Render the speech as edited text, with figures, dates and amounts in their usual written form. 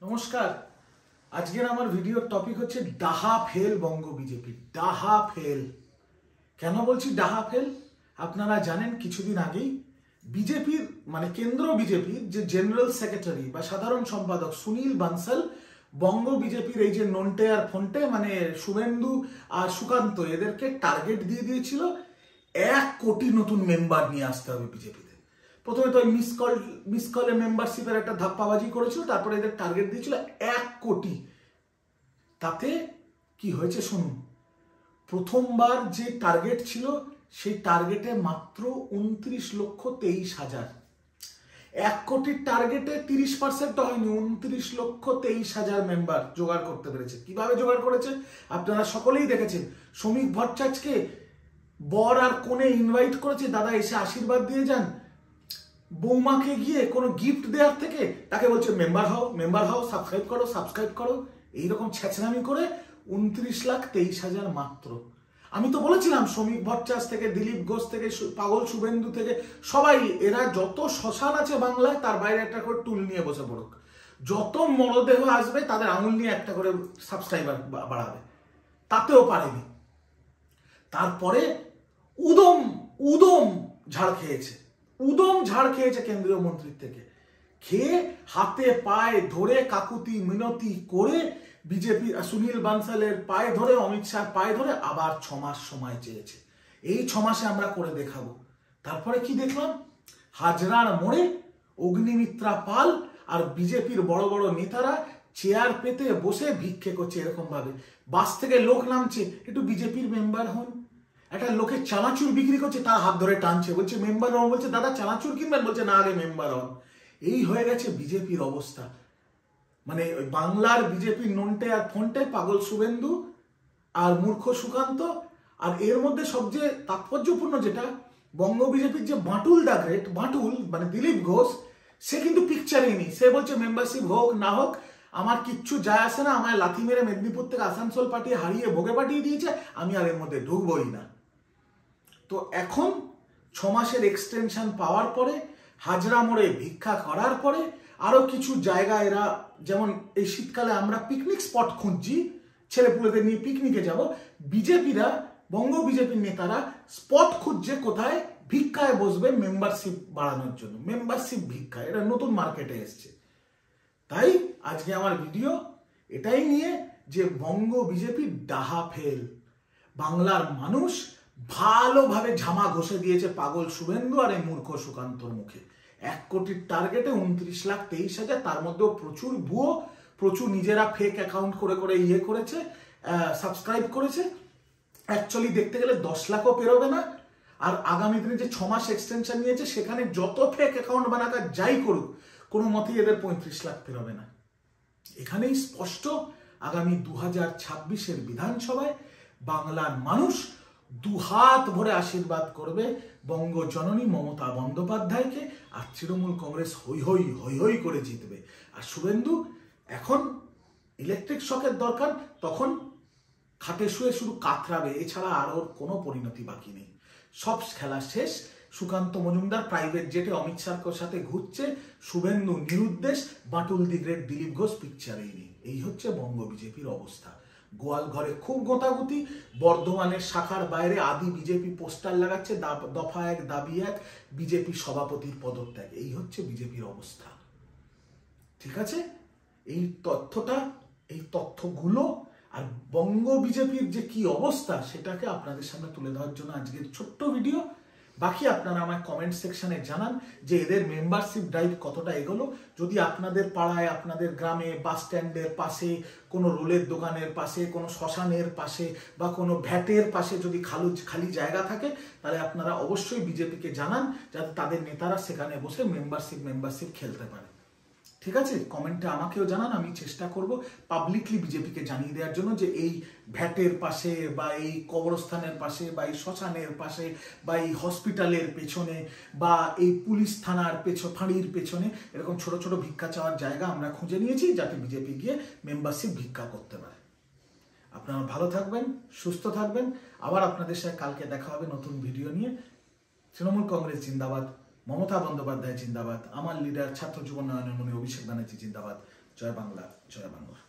নমস্কার। আজকের আমার ভিডিওর টপিক হচ্ছে ডাহা ফেল বঙ্গ বিজেপি। ডাহা ফেল কেন বলছি? ডাহা ফেল আপনারা জানেন কিছুদিন আগেই বিজেপির কেন্দ্র বিজেপির যে জেনারেল সেক্রেটারি বা সাধারণ সম্পাদক সুনীল বানসাল বঙ্গ বিজেপির এই যে নন্টে আর ফন্টে শুভেন্দু আর সুকান্ত এদেরকে টার্গেট দিয়ে দিয়েছিল 1 কোটি নতুন মেম্বার নিয়ে আসতে হবে বিজেপিতে। প্রথমে তো মিস কলে মেম্বারশিপের একটা ধাপ্পাবাজি করেছিল, তারপরে এদের টার্গেট দিয়েছিল 1 কোটি। তাতে কি হয়েছে শুনুন। প্রথমবার যে টার্গেট ছিল সেই টার্গেটে মাত্র 29,23,000। 1 কোটির টার্গেটে 30% হয়নি, 29,23,000 মেম্বার জোগাড় করতে পেরেছে। কিভাবে জোগাড় করেছে আপনারা সকলেই দেখেছেন। শ্রমিক ভট্টাচার্যকে বর আর কোণে ইনভাইট করেছে, দাদা এসে আশীর্বাদ দিয়ে যান। বৌমাকে গিয়ে কোনো গিফট দেওয়ার থেকে তাকে বলছে মেম্বার হও, সাবস্ক্রাইব করো। এইরকম ছেঁচড়ামি করে 29,23,000 মাত্র। আমি তো বলেছিলাম শ্রমিক ভট্টাচার্য থেকে দিলীপ ঘোষ থেকে পাগল শুভেন্দু থেকে সবাই, এরা যত শ্মশান আছে বাংলায় তার বাইরে একটা করে টুল নিয়ে বসে পড়ুক। যত মরদেহ আসবে তাদের আঙুল নিয়ে একটা করে সাবস্ক্রাইবার বাড়াবে। তাতেও পারেনি। তারপরে উদম ঝাড় খেয়েছে কেন্দ্রীয় মন্ত্রীর থেকে। খেয়ে হাতে পায়ে ধরে কাকুতি মিনতি করে বিজেপি সুনীল বানসালের পায়ে ধরে, অমিত শাহ পায়ে ধরে আবার 6 মাস সময় চেয়েছে। এই 6 মাসে আমরা করে দেখাবো। তারপরে কি দেখলাম? হাজরার মোড়ে অগ্নিমিত্রা পাল আর বিজেপির বড় বড় নেতারা চেয়ার পেতে বসে ভিক্ষে করছে। এরকম ভাবে বাস থেকে লোক নামছে, একটু বিজেপির মেম্বার হন। একটা লোকে চানাচুর বিক্রি করছে, তার হাত ধরে টানছে, বলছে মেম্বার হন। বলছে দাদা চানাচুর কিনবেন? বলছে না, আগে মেম্বার হন। এই হয়ে গেছে বিজেপির অবস্থা। ওই বাংলার বিজেপির নন্টে আর ফন্টে, পাগল শুভেন্দু আর মূর্খ সুকান্ত। আর এর মধ্যে সবচেয়ে তাৎপর্যপূর্ণ যেটা, বঙ্গ বিজেপির যে বাঁটুল দিলীপ ঘোষ, সে কিন্তু পিকচারেই নেই। সে বলছে মেম্বারশিপ হোক না হোক আমার কিচ্ছু যায় আসে না, আমায় লাথি মেরে মেদিনীপুর থেকে আসানসোল পাঠিয়ে হারিয়ে ভোগে পাঠিয়ে দিয়েছে, আমি আর এর মধ্যে ঢুকবই না। তো এখন 6 মাসের এক্সটেনশন পাওয়ার পরে, হাজরা মোড়ে ভিক্ষা করার পরে, আরো কিছু জায়গা এরা, যেমন এই শীতকালে আমরা পিকনিক স্পট খুঁজছি, ছেলেপুলেদের নিয়ে পিকনিকে যাব, বঙ্গ বিজেপির নেতারা স্পট খুঁজছে কোথায় ভিক্ষায় বসবে মেম্বারশিপ বাড়ানোর জন্য। মেম্বারশিপ ভিক্ষা, এটা নতুন মার্কেটে এসছে। তাই আজকে আমার ভিডিও এটাই নিয়ে যে বঙ্গ বিজেপির ডাহা ফেল। বাংলার মানুষ ভালোভাবে ঝামা ঘষে দিয়েছে পাগল শুভেন্দু আর এই মূর্খ সুকান্তর মুখে। 1 কোটির টার্গেটে 29,23,000, তার মধ্যেও প্রচুর ভুয়ো, প্রচুর নিজেরা ফেক অ্যাকাউন্ট করে করেছে, সাবস্ক্রাইব করেছে। অ্যাকচুয়ালি দেখতে গেলে 10 লাখও পেরোবে না। আর আগামী দিনে যে 6 মাস এক্সটেনশন নিয়েছে, সেখানে যত ফেক অ্যাকাউন্ট বানাকা যাই করুক, কোনো মতেই এদের 35 লাখ পেরোবে না। এখানেই স্পষ্ট আগামী 2026-এর বিধানসভায় বাংলার মানুষ দুহাত ভরে আশীর্বাদ করবে বঙ্গ জননী মমতা বন্দ্যোপাধ্যায়কে, আর তৃণমূল কংগ্রেস হই হই করে জিতবে। আর শুভেন্দু এখন ইলেকট্রিক শকের দরকার, তখন খাটে শুয়ে শুধু কাতরাবে, এছাড়া আর ওর কোনো পরিণতি বাকি নেই। সব খেলা শেষ। সুকান্ত মজুমদার প্রাইভেট জেটে অমিত শাহর সাথে ঘুরছে, শুভেন্দু নিরুদ্দেশ, বাঁটুল দি গ্রেট দিলীপ ঘোষ পিকচারেই নেই। এই হচ্ছে বঙ্গ বিজেপির অবস্থা। গোয়াল ঘরে খুব গোতাগুতি। বর্ধমানের শাখার বাইরে আদি বিজেপি পোস্টার লাগাচ্ছে, দফা 1 দাবি 1, বিজেপি সভাপতির পদত্যাগ। এই হচ্ছে বিজেপির অবস্থা। ঠিক আছে? এই তথ্যগুলো আর বঙ্গ বিজেপির যে কি অবস্থা, সেটাকে আপনাদের সামনে তুলে ধরার জন্য আজকের ছোট্ট ভিডিও। বাকি আপনারা আমায় কমেন্ট সেকশনে জানান যে এদের মেম্বারশিপ ড্রাইভ কতটা এগোলো। যদি আপনাদের পাড়ায়, আপনাদের গ্রামে, বাস স্ট্যান্ডের পাশে, কোনো রোলের দোকানের পাশে, কোনো শ্মশানের পাশে বা কোনো ভ্যাটের পাশে যদি খালি জায়গা থাকে, তাহলে আপনারা অবশ্যই বিজেপিকে জানান, যাতে তাদের নেতারা সেখানে বসে মেম্বারশিপ খেলতে পারে। ঠিক আছে? কমেন্টে আমাকেও জানান, আমি চেষ্টা করব পাবলিকলি বিজেপিকে জানিয়ে দেওয়ার জন্য যে এই ভ্যাটের পাশে বা এই কবরস্থানের পাশে বা এই শ্মশানের পাশে বা এই হসপিটালের পেছনে বা এই পুলিশ থানার ফাঁড়ির পেছনে এরকম ছোট ছোট ভিক্ষা চাওয়ার জায়গা আমরা খুঁজে নিয়েছি, যাতে বিজেপি গিয়ে মেম্বারশিপ ভিক্ষা করতে পারে। আপনারা ভালো থাকবেন, সুস্থ থাকবেন। আবার আপনাদের সাথে কালকে দেখা হবে নতুন ভিডিও নিয়ে। তৃণমূল কংগ্রেস জিন্দাবাদ, মমতা বন্দ্যোপাধ্যায় জিন্দাবাদ, আমার লিডার ছাত্র যুব উন্নয়নের মনে অভিষেক ব্যানার্জি জিন্দাবাদ। জয় বাংলা, জয় বাংলা।